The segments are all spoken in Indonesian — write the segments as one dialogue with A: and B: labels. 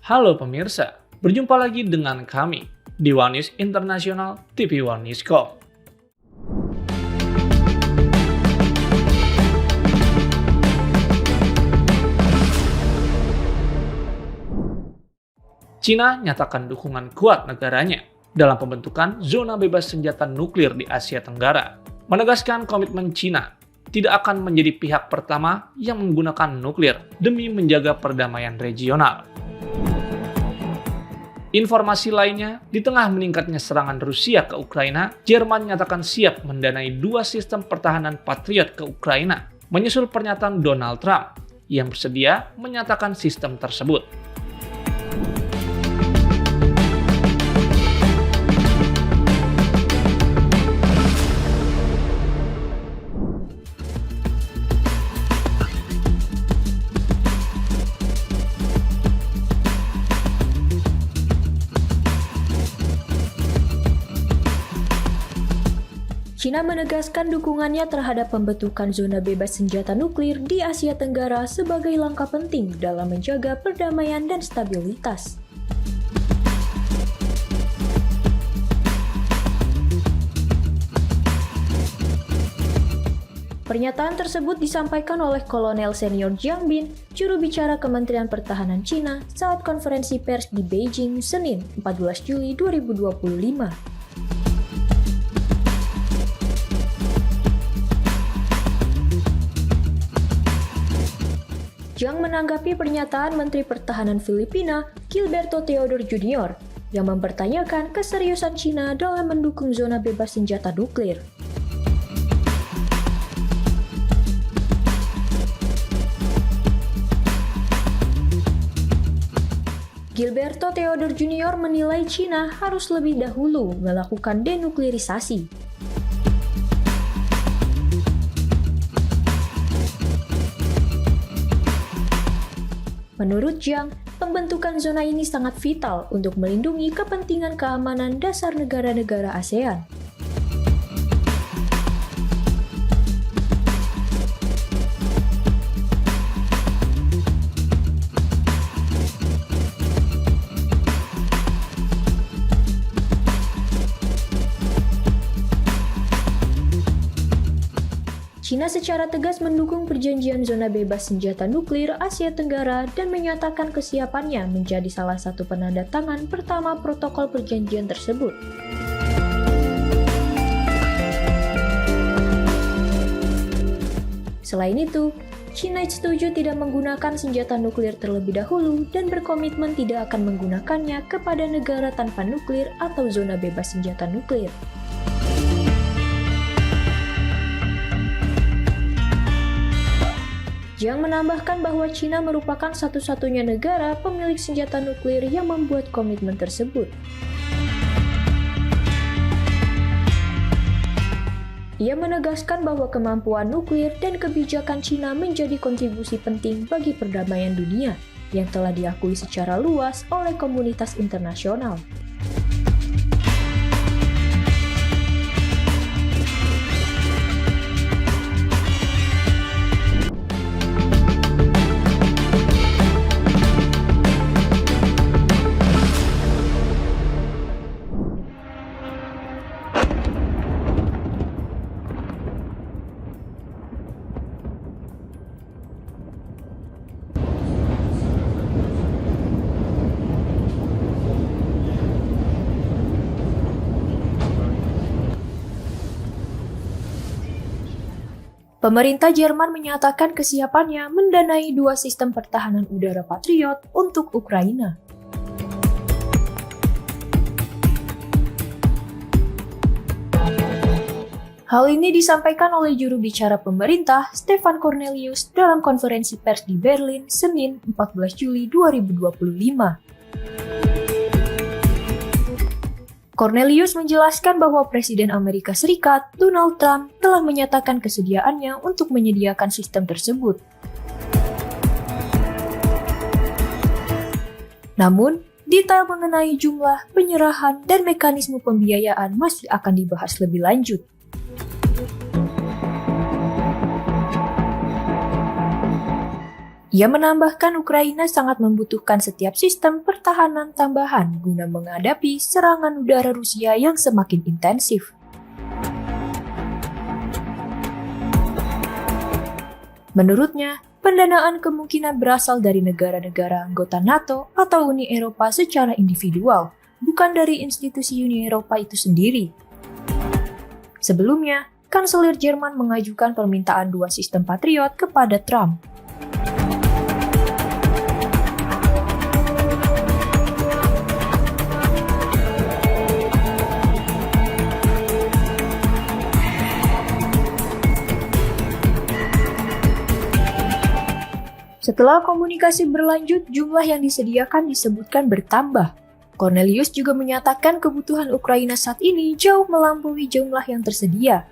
A: Halo pemirsa, berjumpa lagi dengan kami di One News International TV One Newscom. Cina nyatakan dukungan kuat negaranya dalam pembentukan zona bebas senjata nuklir di Asia Tenggara, menegaskan komitmen Cina tidak akan menjadi pihak pertama yang menggunakan nuklir demi menjaga perdamaian regional. Informasi lainnya, di tengah meningkatnya serangan Rusia ke Ukraina, Jerman nyatakan siap mendanai 2 sistem pertahanan Patriot ke Ukraina, menyusul pernyataan Donald Trump yang bersedia menyatakan sistem tersebut.
B: Cina menegaskan dukungannya terhadap pembentukan zona bebas senjata nuklir di Asia Tenggara sebagai langkah penting dalam menjaga perdamaian dan stabilitas. Pernyataan tersebut disampaikan oleh Kolonel Senior Jiang Bin, juru bicara Kementerian Pertahanan Cina, saat konferensi pers di Beijing, Senin, 14 Juli 2025. Jiang menanggapi pernyataan Menteri Pertahanan Filipina, Gilberto Teodoro Jr., yang mempertanyakan keseriusan Cina dalam mendukung zona bebas senjata nuklir. Gilberto Teodoro Jr. menilai Cina harus lebih dahulu melakukan denuklirisasi. Menurut Jiang, pembentukan zona ini sangat vital untuk melindungi kepentingan keamanan dasar negara-negara ASEAN. Cina secara tegas mendukung perjanjian zona bebas senjata nuklir Asia Tenggara dan menyatakan kesiapannya menjadi salah satu penanda tangan pertama protokol perjanjian tersebut. Selain itu, Cina setuju tidak menggunakan senjata nuklir terlebih dahulu dan berkomitmen tidak akan menggunakannya kepada negara tanpa nuklir atau zona bebas senjata nuklir. Jiang menambahkan bahwa Cina merupakan satu-satunya negara pemilik senjata nuklir yang membuat komitmen tersebut. Ia menegaskan bahwa kemampuan nuklir dan kebijakan Cina menjadi kontribusi penting bagi perdamaian dunia yang telah diakui secara luas oleh komunitas internasional. Pemerintah Jerman menyatakan kesiapannya mendanai 2 sistem pertahanan udara Patriot untuk Ukraina. Hal ini disampaikan oleh juru bicara pemerintah, Stefan Cornelius, dalam konferensi pers di Berlin, Senin, 14 Juli 2025. Cornelius menjelaskan bahwa Presiden Amerika Serikat, Donald Trump, telah menyatakan kesediaannya untuk menyediakan sistem tersebut. Namun, detail mengenai jumlah, penyerahan, dan mekanisme pembiayaan masih akan dibahas lebih lanjut. Ia menambahkan Ukraina sangat membutuhkan setiap sistem pertahanan tambahan guna menghadapi serangan udara Rusia yang semakin intensif. Menurutnya, pendanaan kemungkinan berasal dari negara-negara anggota NATO atau Uni Eropa secara individual, bukan dari institusi Uni Eropa itu sendiri. Sebelumnya, Kanselir Jerman mengajukan permintaan 2 sistem Patriot kepada Trump. Setelah komunikasi berlanjut, jumlah yang disediakan disebutkan bertambah. Cornelius juga menyatakan kebutuhan Ukraina saat ini jauh melampaui jumlah yang tersedia.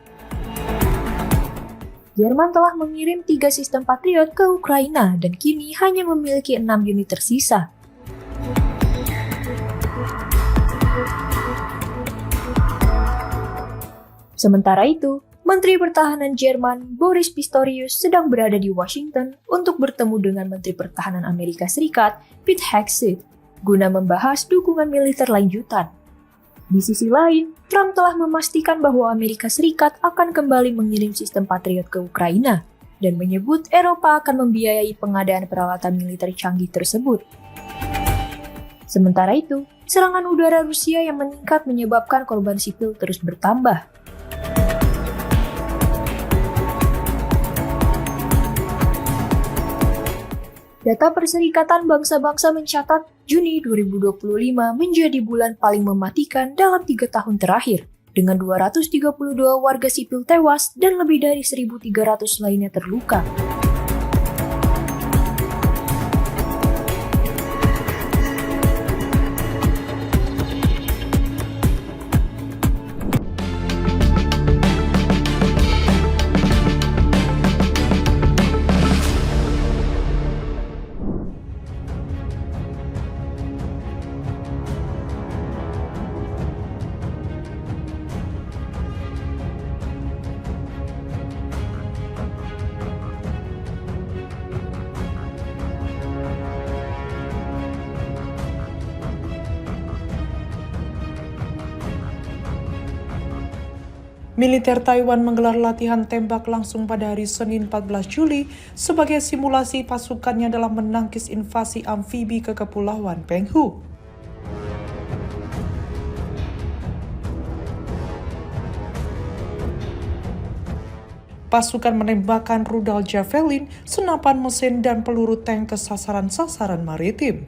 B: Jerman telah mengirim 3 sistem Patriot ke Ukraina dan kini hanya memiliki 6 unit tersisa. Sementara itu, Menteri Pertahanan Jerman Boris Pistorius sedang berada di Washington untuk bertemu dengan Menteri Pertahanan Amerika Serikat Pete Hegseth guna membahas dukungan militer lanjutan. Di sisi lain, Trump telah memastikan bahwa Amerika Serikat akan kembali mengirim sistem Patriot ke Ukraina dan menyebut Eropa akan membiayai pengadaan peralatan militer canggih tersebut. Sementara itu, serangan udara Rusia yang meningkat menyebabkan korban sipil terus bertambah. Data Perserikatan Bangsa-Bangsa mencatat Juni 2025 menjadi bulan paling mematikan dalam 3 tahun terakhir, dengan 232 warga sipil tewas dan lebih dari 1.300 lainnya terluka.
C: Militer Taiwan menggelar latihan tembak langsung pada hari Senin 14 Juli sebagai simulasi pasukannya dalam menangkis invasi amfibi ke Kepulauan Penghu. Pasukan menembakkan rudal javelin, senapan mesin, dan peluru tank ke sasaran-sasaran maritim.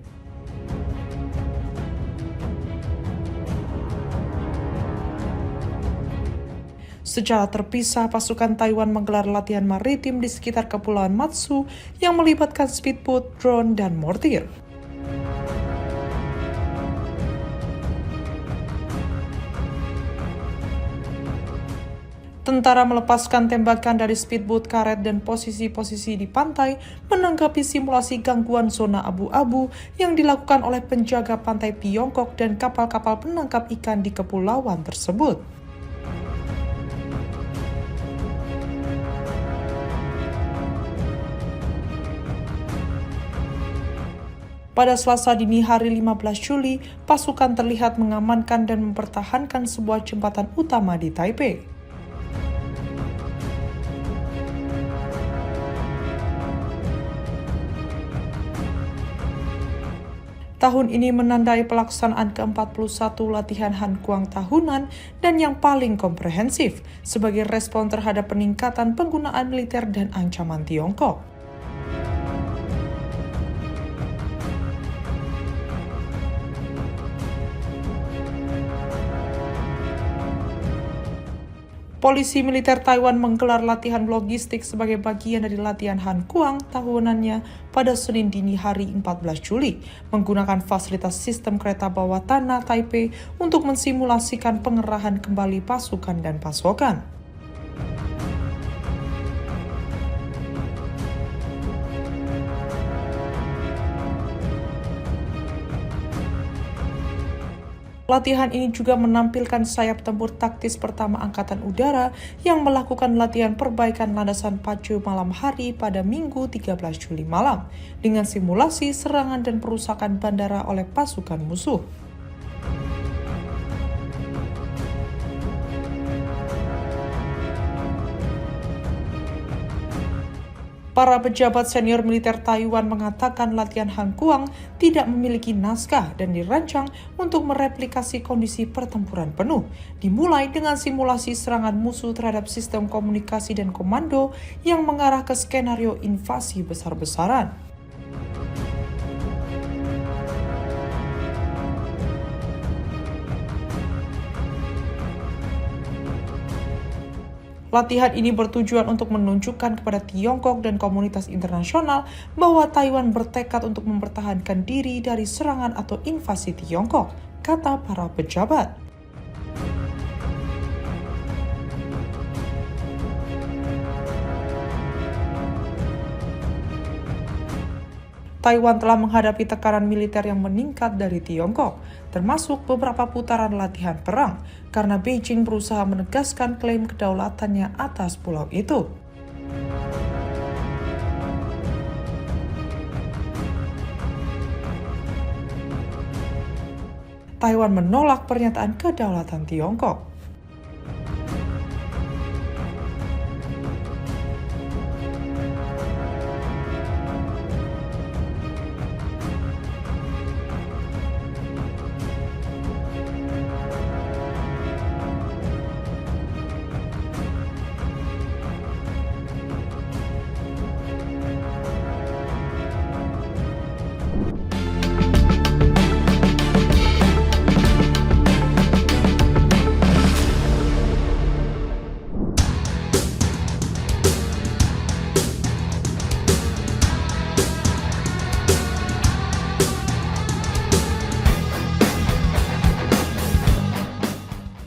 C: Secara terpisah, pasukan Taiwan menggelar latihan maritim di sekitar Kepulauan Matsu yang melibatkan speedboat, drone, dan mortir. Tentara melepaskan tembakan dari speedboat karet dan posisi-posisi di pantai menanggapi simulasi gangguan zona abu-abu yang dilakukan oleh penjaga pantai Tiongkok dan kapal-kapal penangkap ikan di kepulauan tersebut. Pada Selasa dini hari 15 Juli, pasukan terlihat mengamankan dan mempertahankan sebuah jembatan utama di Taipei. Tahun ini menandai pelaksanaan ke-41 latihan Hankuang tahunan dan yang paling komprehensif sebagai respon terhadap peningkatan penggunaan militer dan ancaman Tiongkok. Polisi militer Taiwan menggelar latihan logistik sebagai bagian dari latihan Hankuang tahunannya pada Senin dini hari 14 Juli, menggunakan fasilitas sistem kereta bawah tanah Taipei untuk mensimulasikan pengerahan kembali pasukan dan pasokan. Latihan ini juga menampilkan sayap tempur taktis pertama Angkatan Udara yang melakukan latihan perbaikan landasan pacu malam hari pada Minggu 13 Juli malam dengan simulasi serangan dan perusakan bandara oleh pasukan musuh. Para pejabat senior militer Taiwan mengatakan latihan Han Kuang tidak memiliki naskah dan dirancang untuk mereplikasi kondisi pertempuran penuh, dimulai dengan simulasi serangan musuh terhadap sistem komunikasi dan komando yang mengarah ke skenario invasi besar-besaran. Latihan ini bertujuan untuk menunjukkan kepada Tiongkok dan komunitas internasional bahwa Taiwan bertekad untuk mempertahankan diri dari serangan atau invasi Tiongkok, kata para pejabat. Taiwan telah menghadapi tekanan militer yang meningkat dari Tiongkok, termasuk beberapa putaran latihan perang, karena Beijing berusaha menegaskan klaim kedaulatannya atas pulau itu. Taiwan menolak pernyataan kedaulatan Tiongkok.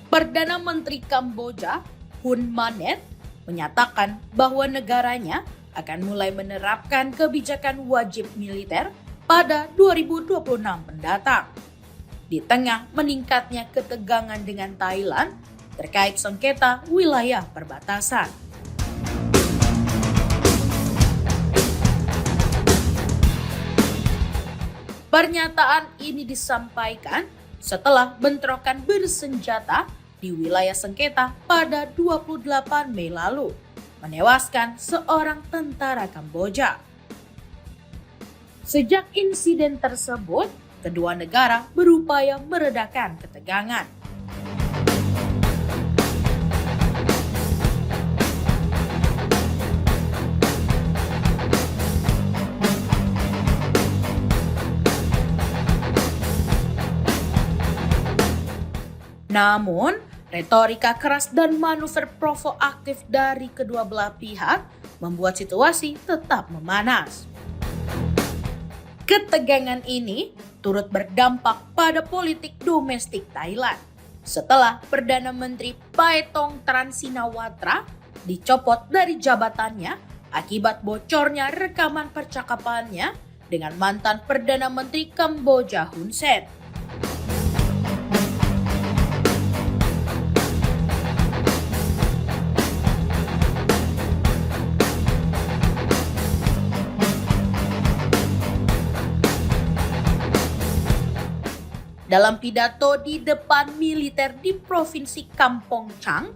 D: Perdana Menteri Kamboja, Hun Manet, menyatakan bahwa negaranya akan mulai menerapkan kebijakan wajib militer pada 2026 mendatang. Di tengah meningkatnya ketegangan dengan Thailand terkait sengketa wilayah perbatasan. Pernyataan ini disampaikan setelah bentrokan bersenjata di wilayah sengketa pada 28 Mei lalu, menewaskan seorang tentara Kamboja. Sejak insiden tersebut, kedua negara berupaya meredakan ketegangan. Namun, retorika keras dan manuver provokatif dari kedua belah pihak membuat situasi tetap memanas. Ketegangan ini turut berdampak pada politik domestik Thailand setelah Perdana Menteri Paetong Transinawatra dicopot dari jabatannya akibat bocornya rekaman percakapannya dengan mantan Perdana Menteri Kamboja Hun Sen. Dalam pidato di depan militer di Provinsi Kampong Chang,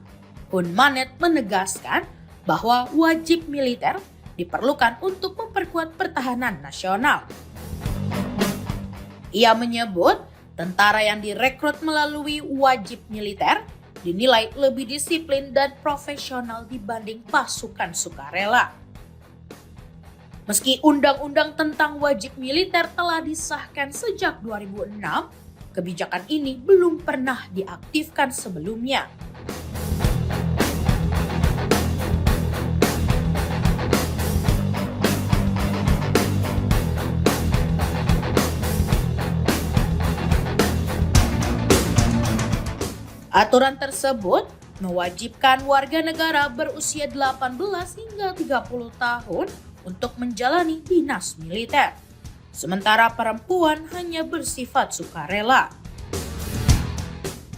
D: Hun Manet menegaskan bahwa wajib militer diperlukan untuk memperkuat pertahanan nasional. Ia menyebut tentara yang direkrut melalui wajib militer dinilai lebih disiplin dan profesional dibanding pasukan sukarela. Meski undang-undang tentang wajib militer telah disahkan sejak 2006, kebijakan ini belum pernah diaktifkan sebelumnya. Aturan tersebut mewajibkan warga negara berusia 18 hingga 30 tahun untuk menjalani dinas militer. Sementara perempuan hanya bersifat sukarela.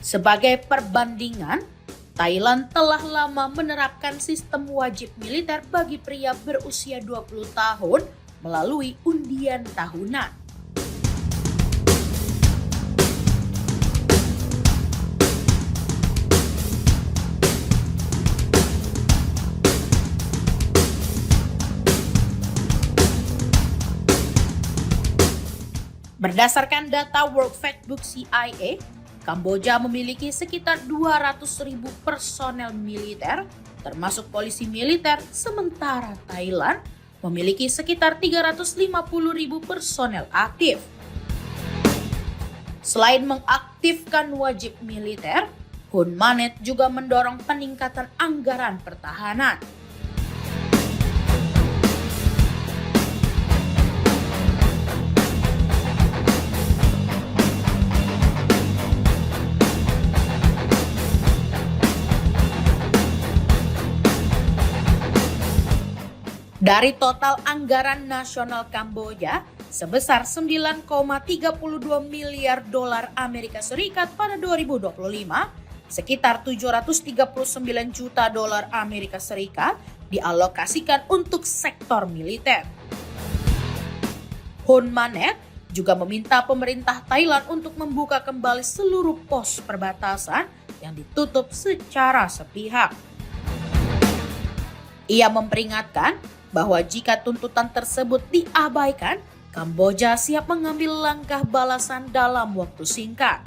D: Sebagai perbandingan, Thailand telah lama menerapkan sistem wajib militer bagi pria berusia 20 tahun melalui undian tahunan. Berdasarkan data World Factbook CIA, Kamboja memiliki sekitar 200.000 personel militer, termasuk polisi militer, sementara Thailand memiliki sekitar 350.000 personel aktif. Selain mengaktifkan wajib militer, Hun Manet juga mendorong peningkatan anggaran pertahanan. Dari total anggaran nasional Kamboja sebesar 9,32 miliar dolar Amerika Serikat pada 2025, sekitar 739 juta dolar Amerika Serikat dialokasikan untuk sektor militer. Hun Manet juga meminta pemerintah Thailand untuk membuka kembali seluruh pos perbatasan yang ditutup secara sepihak. Ia memperingatkan bahwa jika tuntutan tersebut diabaikan, Kamboja siap mengambil langkah balasan dalam waktu singkat.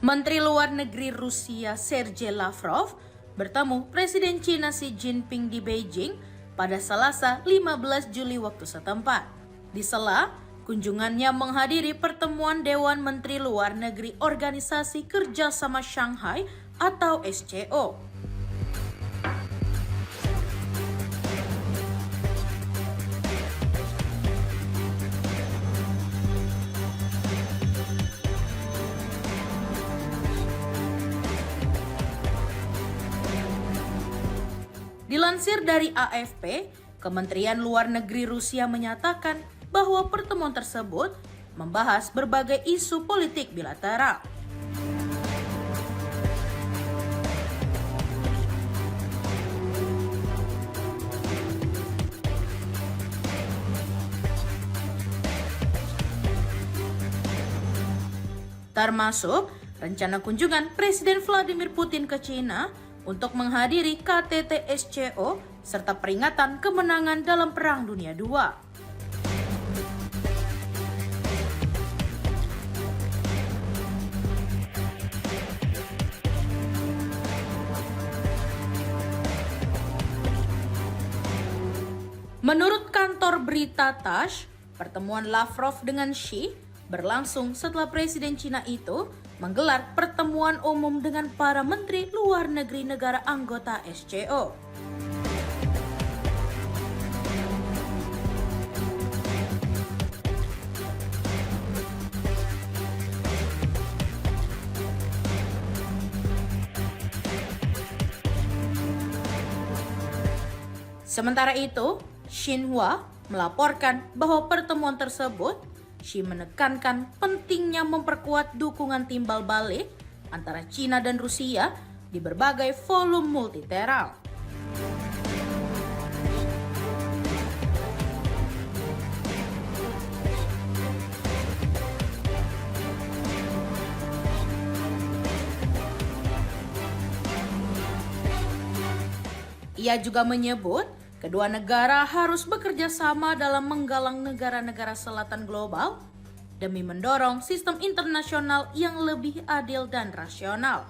D: Menteri Luar Negeri Rusia Sergei Lavrov bertemu Presiden Cina Xi Jinping di Beijing pada Selasa 15 Juli waktu setempat. Di sela kunjungannya menghadiri pertemuan Dewan Menteri Luar Negeri Organisasi Kerjasama Shanghai atau SCO. Dilansir dari AFP, Kementerian Luar Negeri Rusia menyatakan bahwa pertemuan tersebut membahas berbagai isu politik bilateral. Termasuk rencana kunjungan Presiden Vladimir Putin ke China untuk menghadiri KTT SCO serta peringatan kemenangan dalam Perang Dunia II. Menurut kantor berita TASS, pertemuan Lavrov dengan Xi berlangsung setelah Presiden Cina itu menggelar pertemuan umum dengan para menteri luar negeri negara anggota SCO. Sementara itu, Xinhua melaporkan bahwa pertemuan tersebut Xi menekankan pentingnya memperkuat dukungan timbal balik antara Cina dan Rusia di berbagai forum multilateral. Ia juga menyebut kedua negara harus bekerja sama dalam menggalang negara-negara selatan global demi mendorong sistem internasional yang lebih adil dan rasional.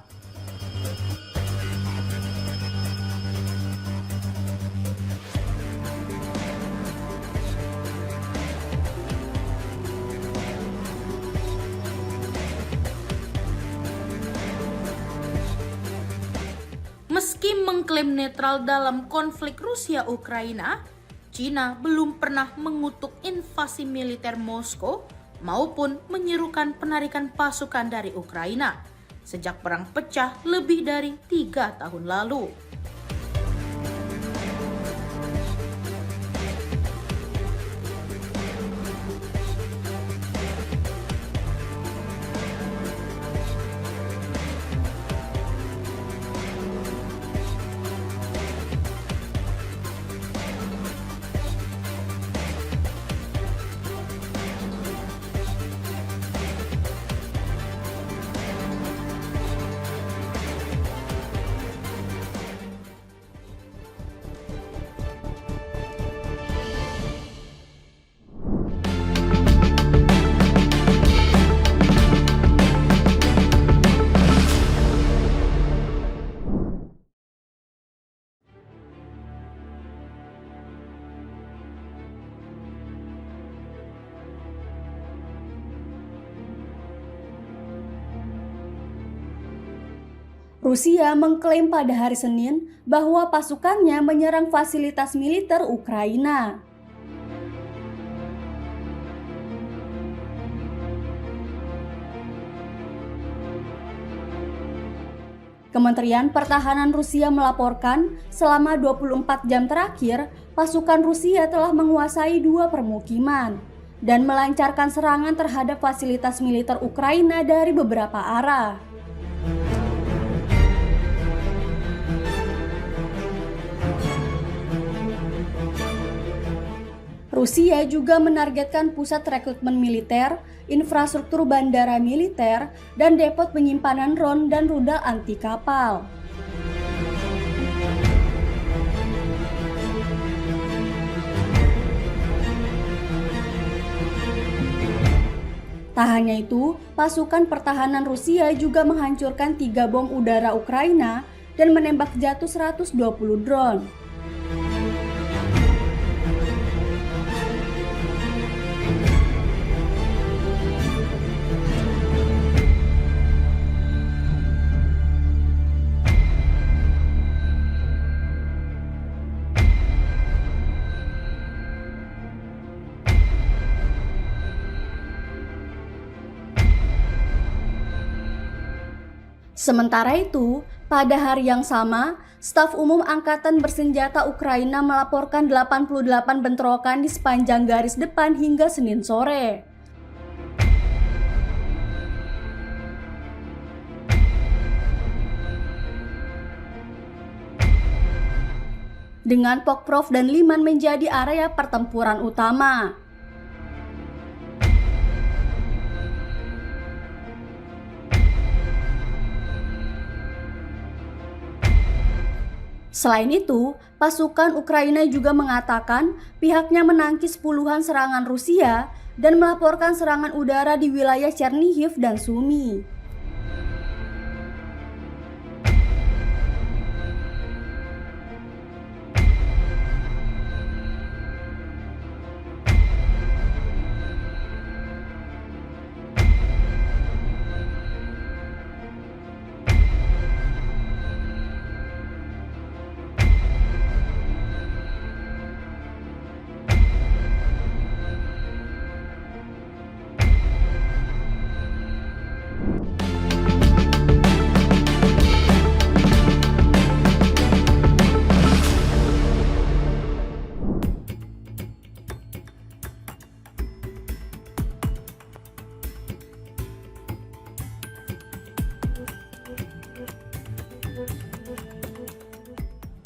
D: mengklaim netral dalam konflik Rusia-Ukraina, Cina belum pernah mengutuk invasi militer Moskow maupun menyerukan penarikan pasukan dari Ukraina sejak perang pecah lebih dari 3 tahun lalu.
E: Rusia mengklaim pada hari Senin bahwa pasukannya menyerang fasilitas militer Ukraina. Kementerian Pertahanan Rusia melaporkan selama 24 jam terakhir, pasukan Rusia telah menguasai 2 permukiman dan melancarkan serangan terhadap fasilitas militer Ukraina dari beberapa arah. Rusia juga menargetkan pusat rekrutmen militer, infrastruktur bandara militer, dan depot penyimpanan drone dan rudal anti kapal. Tak hanya itu, pasukan pertahanan Rusia juga menghancurkan 3 bom udara Ukraina dan menembak jatuh 120 drone. Sementara itu, pada hari yang sama, Staf Umum Angkatan Bersenjata Ukraina melaporkan 88 bentrokan di sepanjang garis depan hingga Senin sore. Dengan Pokprov dan Liman menjadi area pertempuran utama. Selain itu, pasukan Ukraina juga mengatakan pihaknya menangkis puluhan serangan Rusia dan melaporkan serangan udara di wilayah Chernihiv dan Sumy.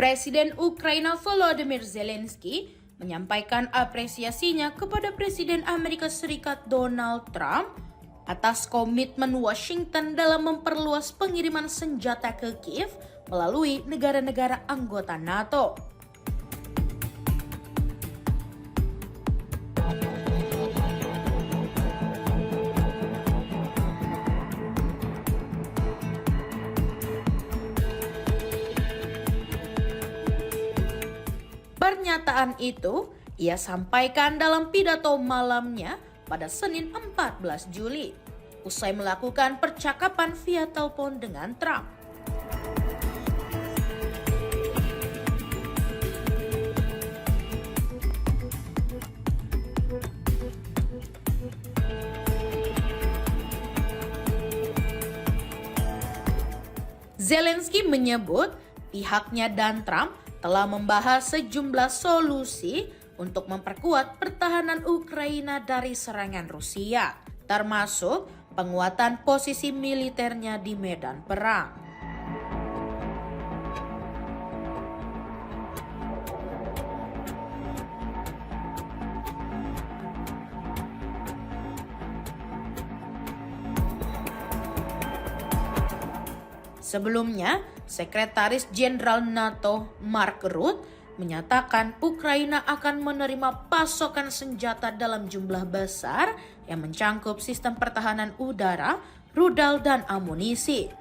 D: Presiden Ukraina Volodymyr Zelensky menyampaikan apresiasinya kepada Presiden Amerika Serikat Donald Trump atas komitmen Washington dalam memperluas pengiriman senjata ke Kiev melalui negara-negara anggota NATO. Pernyataan itu ia sampaikan dalam pidato malamnya pada Senin 14 Juli, usai melakukan percakapan via telepon dengan Trump. Zelensky menyebut pihaknya dan Trump telah membahas sejumlah solusi untuk memperkuat pertahanan Ukraina dari serangan Rusia, termasuk penguatan posisi militernya di medan perang. Sebelumnya, Sekretaris Jenderal NATO Mark Rutte menyatakan Ukraina akan menerima pasokan senjata dalam jumlah besar yang mencangkup sistem pertahanan udara, rudal, dan amunisi.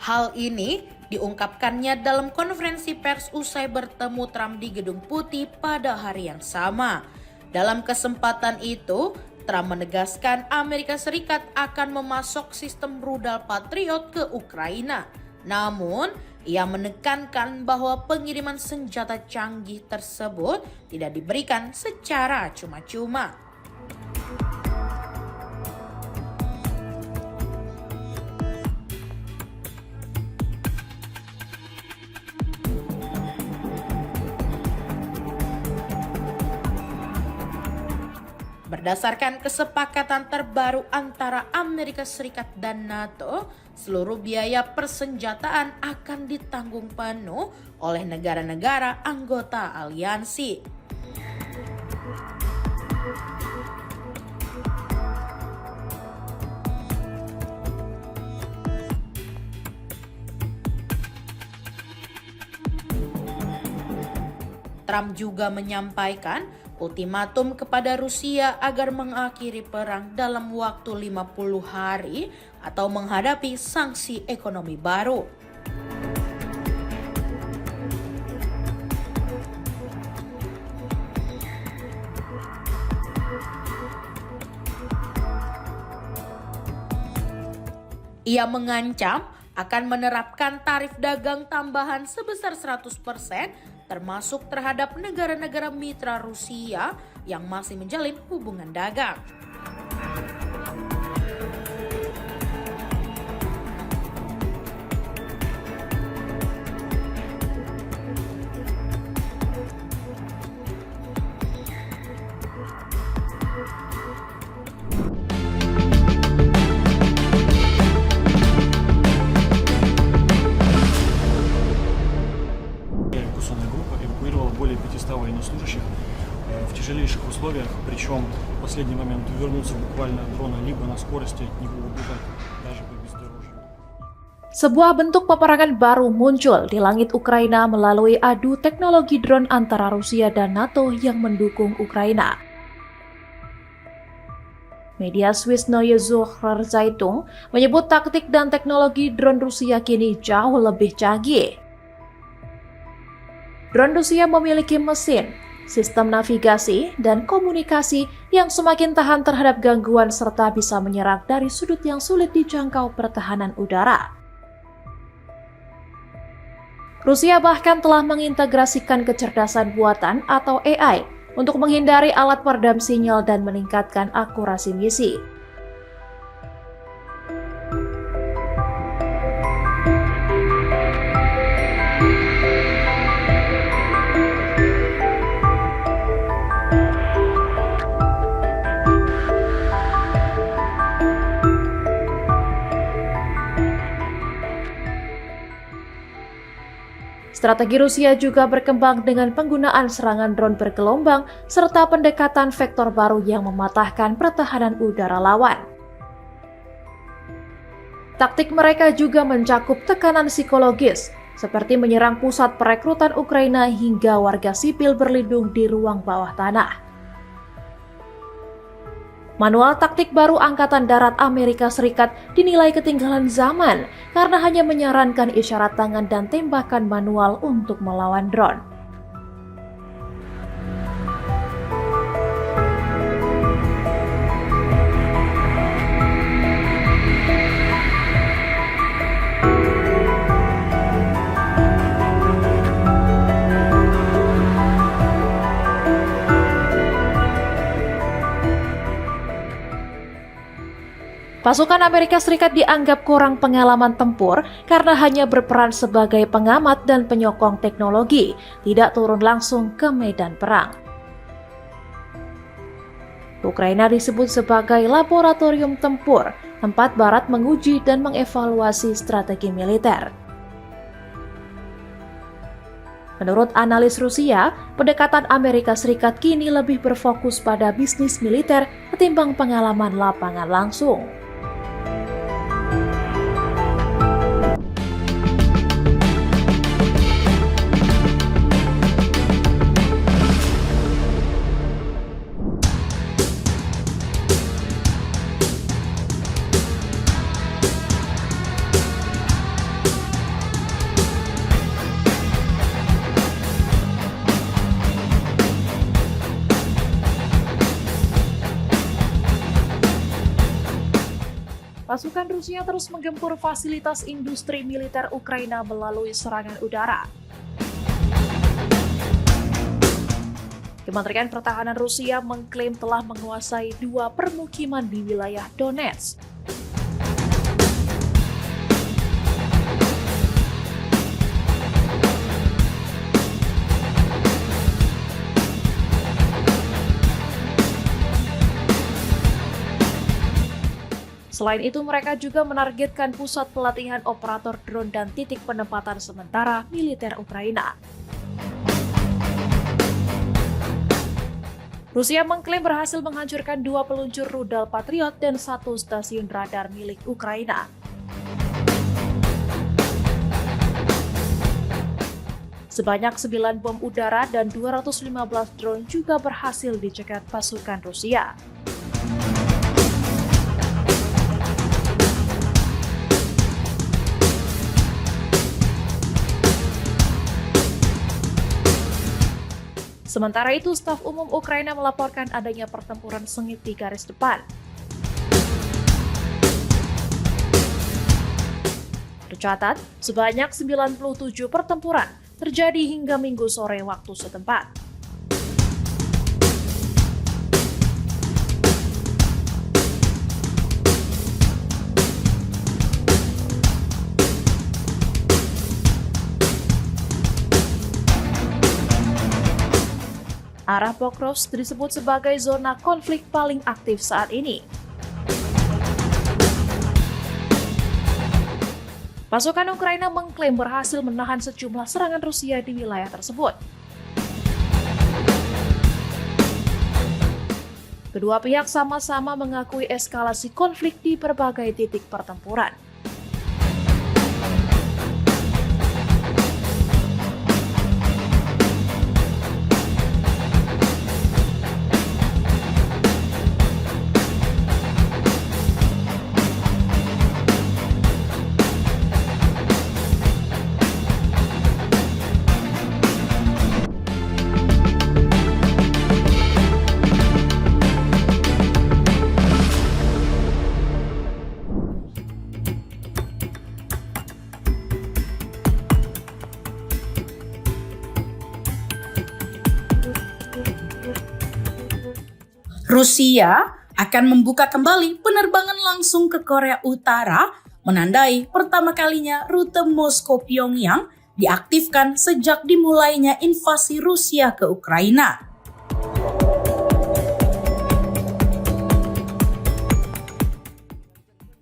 D: Hal ini diungkapkannya dalam konferensi pers usai bertemu Trump di Gedung Putih pada hari yang sama. Dalam kesempatan itu, Trump menegaskan Amerika Serikat akan memasok sistem rudal Patriot ke Ukraina. Namun, ia menekankan bahwa pengiriman senjata canggih tersebut tidak diberikan secara cuma-cuma. Berdasarkan kesepakatan terbaru antara Amerika Serikat dan NATO, seluruh biaya persenjataan akan ditanggung penuh oleh negara-negara anggota aliansi. Trump juga menyampaikan ultimatum kepada Rusia agar mengakhiri perang dalam waktu 50 hari atau menghadapi sanksi ekonomi baru. Ia mengancam akan menerapkan tarif dagang tambahan sebesar 100%, termasuk terhadap negara-negara mitra Rusia yang masih menjalin hubungan dagang.
F: Более 500 военнослужащих в тяжелейших условиях, причем в последний момент вернуться буквально от дрона, либо на скорости от него убежать, даже по бездорожью.
G: Sebuah bentuk peperangan baru muncul di langit Ukraina melalui adu teknologi drone antara Rusia dan NATO yang mendukung Ukraina. Media Swiss Neue Zürcher Zeitung menyebut taktik dan teknologi drone Rusia kini jauh lebih canggih. Drone Rusia memiliki mesin, sistem navigasi, dan komunikasi yang semakin tahan terhadap gangguan serta bisa menyerang dari sudut yang sulit dijangkau pertahanan udara. Rusia bahkan telah mengintegrasikan kecerdasan buatan atau AI untuk menghindari alat peredam sinyal dan meningkatkan akurasi misi. Strategi Rusia juga berkembang dengan penggunaan serangan drone bergelombang serta pendekatan vektor baru yang mematahkan pertahanan udara lawan. Taktik mereka juga mencakup tekanan psikologis, seperti menyerang pusat perekrutan Ukraina hingga warga sipil berlindung di ruang bawah tanah. Manual taktik baru Angkatan Darat Amerika Serikat dinilai ketinggalan zaman karena hanya menyarankan isyarat tangan dan tembakan manual untuk melawan drone. Pasukan Amerika Serikat dianggap kurang pengalaman tempur karena hanya berperan sebagai pengamat dan penyokong teknologi, tidak turun langsung ke medan perang. Ukraina disebut sebagai laboratorium tempur, tempat Barat menguji dan mengevaluasi strategi militer. Menurut analis Rusia, pendekatan Amerika Serikat kini lebih berfokus pada bisnis militer ketimbang pengalaman lapangan langsung. Pasukan Rusia terus menggempur fasilitas industri militer Ukraina melalui serangan udara. Kementerian Pertahanan Rusia mengklaim telah menguasai 2 permukiman di wilayah Donetsk. Selain itu, mereka juga menargetkan pusat pelatihan operator drone dan titik penempatan sementara militer Ukraina. Rusia mengklaim berhasil menghancurkan 2 peluncur rudal Patriot dan 1 stasiun radar milik Ukraina. Sebanyak 9 bom udara dan 215 drone juga berhasil dicegat pasukan Rusia. Sementara itu, staf umum Ukraina melaporkan adanya pertempuran sengit di garis depan. Tercatat, sebanyak 97 pertempuran terjadi hingga Minggu sore waktu setempat. Arah Pokrovsk disebut sebagai zona konflik paling aktif saat ini. Pasukan Ukraina mengklaim berhasil menahan sejumlah serangan Rusia di wilayah tersebut. Kedua pihak sama-sama mengakui eskalasi konflik di berbagai titik pertempuran.
D: Rusia akan membuka kembali penerbangan langsung ke Korea Utara, menandai pertama kalinya rute Moskow-Pyongyang diaktifkan sejak dimulainya invasi Rusia ke Ukraina.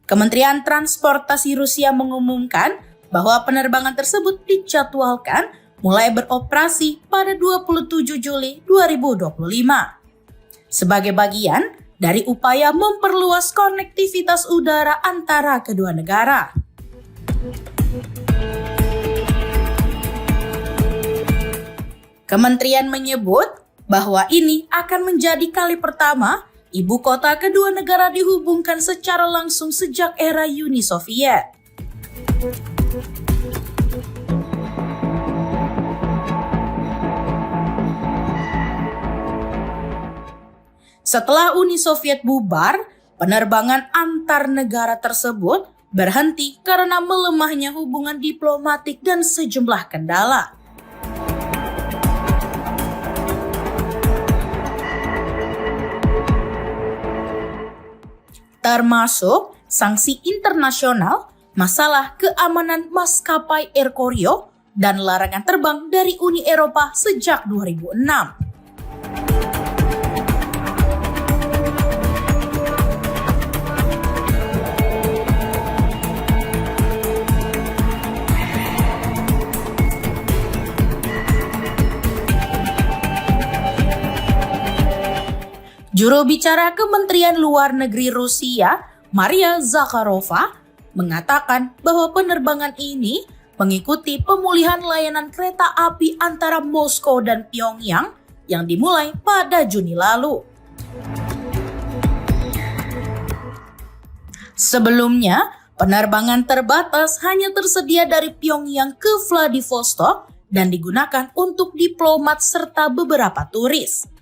D: Kementerian Transportasi Rusia mengumumkan bahwa penerbangan tersebut dijadwalkan mulai beroperasi pada 27 Juli 2025. Sebagai bagian dari upaya memperluas konektivitas udara antara kedua negara. Kementerian menyebut bahwa ini akan menjadi kali pertama ibu kota kedua negara dihubungkan secara langsung sejak era Uni Soviet. Setelah Uni Soviet bubar, penerbangan antar negara tersebut berhenti karena melemahnya hubungan diplomatik dan sejumlah kendala. Termasuk sanksi internasional, masalah keamanan maskapai Air Koryo, dan larangan terbang dari Uni Eropa sejak 2006. Juru bicara Kementerian Luar Negeri Rusia, Maria Zakharova, mengatakan bahwa penerbangan ini mengikuti pemulihan layanan kereta api antara Moskow dan Pyongyang yang dimulai pada Juni lalu. Sebelumnya, penerbangan terbatas hanya tersedia dari Pyongyang ke Vladivostok dan digunakan untuk diplomat serta beberapa turis.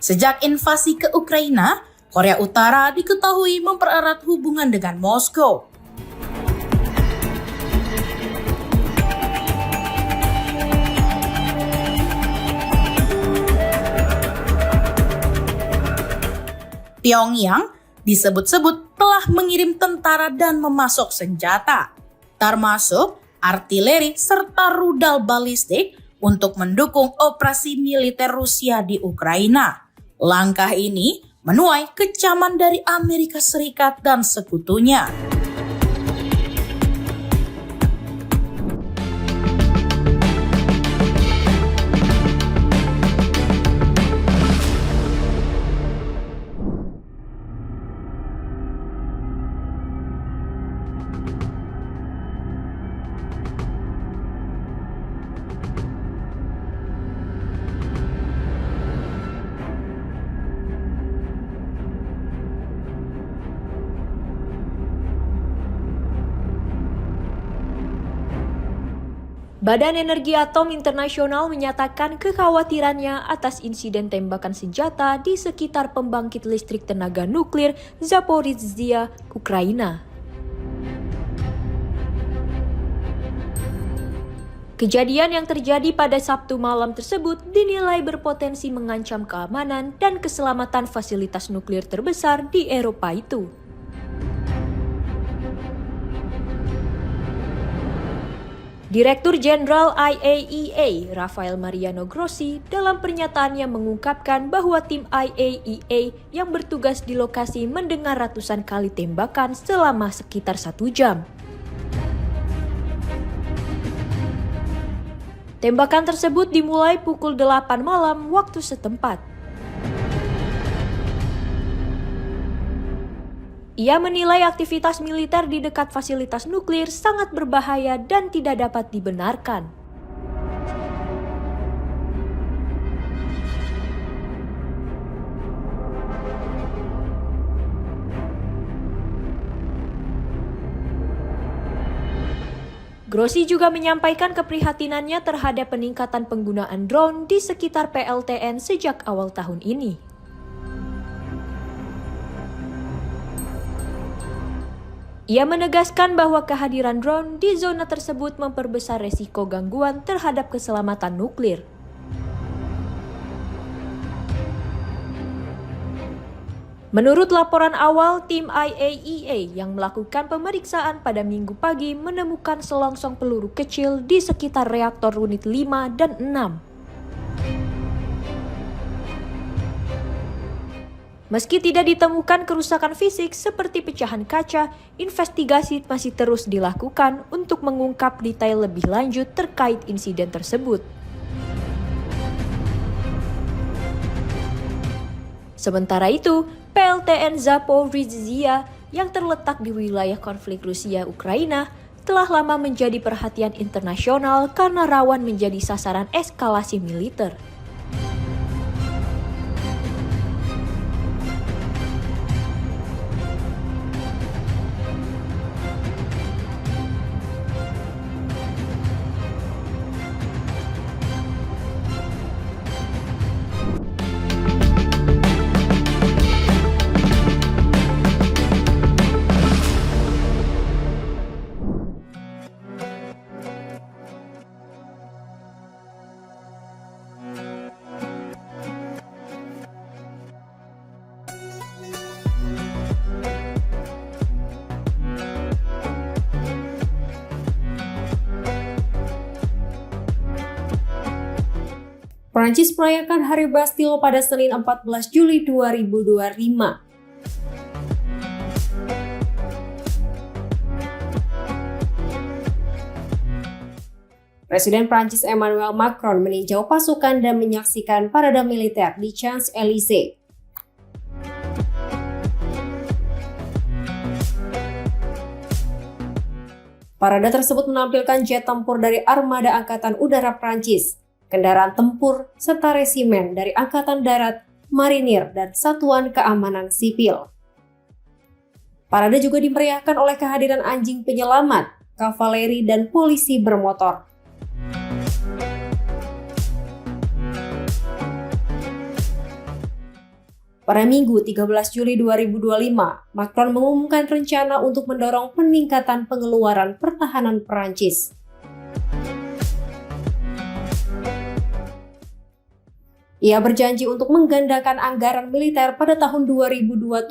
D: Sejak invasi ke Ukraina, Korea Utara diketahui mempererat hubungan dengan Moskow. Pyongyang disebut-sebut telah mengirim tentara dan memasok senjata, termasuk artileri serta rudal balistik untuk mendukung operasi militer Rusia di Ukraina. Langkah ini menuai kecaman dari Amerika Serikat dan sekutunya.
B: Badan Energi Atom Internasional menyatakan kekhawatirannya atas insiden tembakan senjata di sekitar pembangkit listrik tenaga nuklir Zaporizhzhia, Ukraina. Kejadian yang terjadi pada Sabtu malam tersebut dinilai berpotensi mengancam keamanan dan keselamatan fasilitas nuklir terbesar di Eropa itu. Direktur Jenderal IAEA, Rafael Mariano Grossi, dalam pernyataannya mengungkapkan bahwa tim IAEA yang bertugas di lokasi mendengar ratusan kali tembakan selama sekitar 1 jam. Tembakan tersebut dimulai pukul 8 malam waktu setempat. Ia menilai aktivitas militer di dekat fasilitas nuklir sangat berbahaya dan tidak dapat dibenarkan. Grossi juga menyampaikan keprihatinannya terhadap peningkatan penggunaan drone di sekitar PLTN sejak awal tahun ini. Ia menegaskan bahwa kehadiran drone di zona tersebut memperbesar resiko gangguan terhadap keselamatan nuklir. Menurut laporan awal, tim IAEA yang melakukan pemeriksaan pada Minggu pagi menemukan selongsong peluru kecil di sekitar reaktor unit 5 dan 6. Meski tidak ditemukan kerusakan fisik seperti pecahan kaca, investigasi masih terus dilakukan untuk mengungkap detail lebih lanjut terkait insiden tersebut. Sementara itu, PLTN Zaporizhzhia yang terletak di wilayah konflik Rusia-Ukraina telah lama menjadi perhatian internasional karena rawan menjadi sasaran eskalasi militer.
H: Prancis merayakan Hari Bastille pada Senin 14 Juli 2025. Presiden Prancis Emmanuel Macron meninjau pasukan dan menyaksikan parade militer di Champs-Élysées. Parade tersebut menampilkan jet tempur dari Armada Angkatan Udara Prancis, kendaraan tempur, serta resimen dari Angkatan Darat, Marinir, dan Satuan Keamanan Sipil. Parade juga dimeriahkan oleh kehadiran anjing penyelamat, kavaleri, dan polisi bermotor. Pada Minggu 13 Juli 2025, Macron mengumumkan rencana untuk mendorong peningkatan pengeluaran pertahanan Perancis. Ia berjanji untuk menggandakan anggaran militer pada tahun 2027,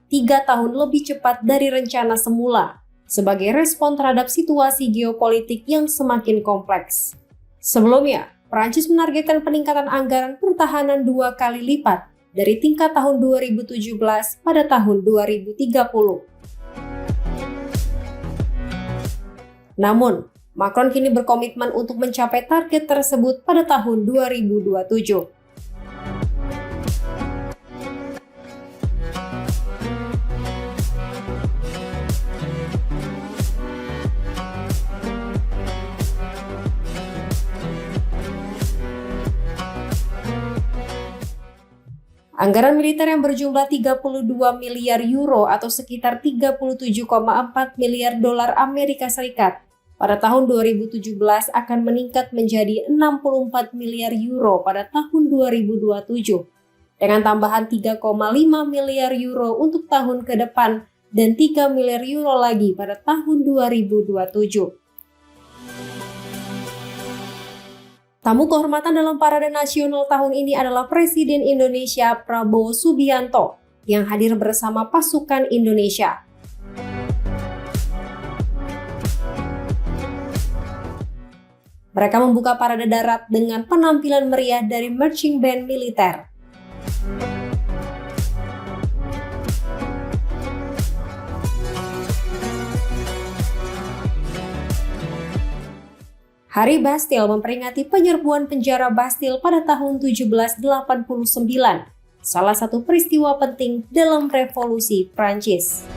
H: 3 tahun lebih cepat dari rencana semula, sebagai respon terhadap situasi geopolitik yang semakin kompleks. Sebelumnya, Perancis menargetkan peningkatan anggaran pertahanan 2 kali lipat dari tingkat tahun 2017 pada tahun 2030. Namun, Macron kini berkomitmen untuk mencapai target tersebut pada tahun 2027. Anggaran militer yang berjumlah 32 miliar euro atau sekitar 37,4 miliar dolar Amerika Serikat pada tahun 2017 akan meningkat menjadi 64 miliar euro pada tahun 2027, dengan tambahan 3,5 miliar euro untuk tahun ke depan dan 3 miliar euro lagi pada tahun 2027. Tamu kehormatan dalam Parade Nasional tahun ini adalah Presiden Indonesia Prabowo Subianto yang hadir bersama pasukan Indonesia. Mereka membuka parade darat dengan penampilan meriah dari marching band militer. Hari Bastille memperingati penyerbuan penjara Bastille pada tahun 1789, salah satu peristiwa penting dalam revolusi Prancis.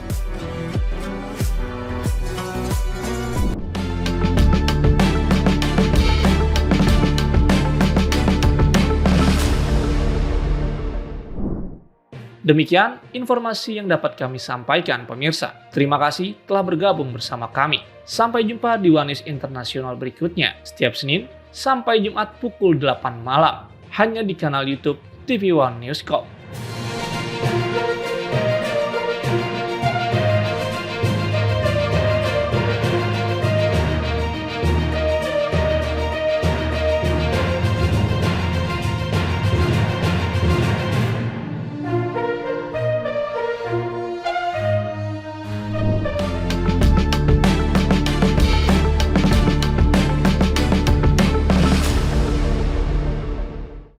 A: Demikian informasi yang dapat kami sampaikan pemirsa. Terima kasih telah bergabung bersama kami. Sampai jumpa di One News Internasional berikutnya setiap Senin sampai Jumat pukul 8 malam hanya di kanal YouTube TV One News Corp.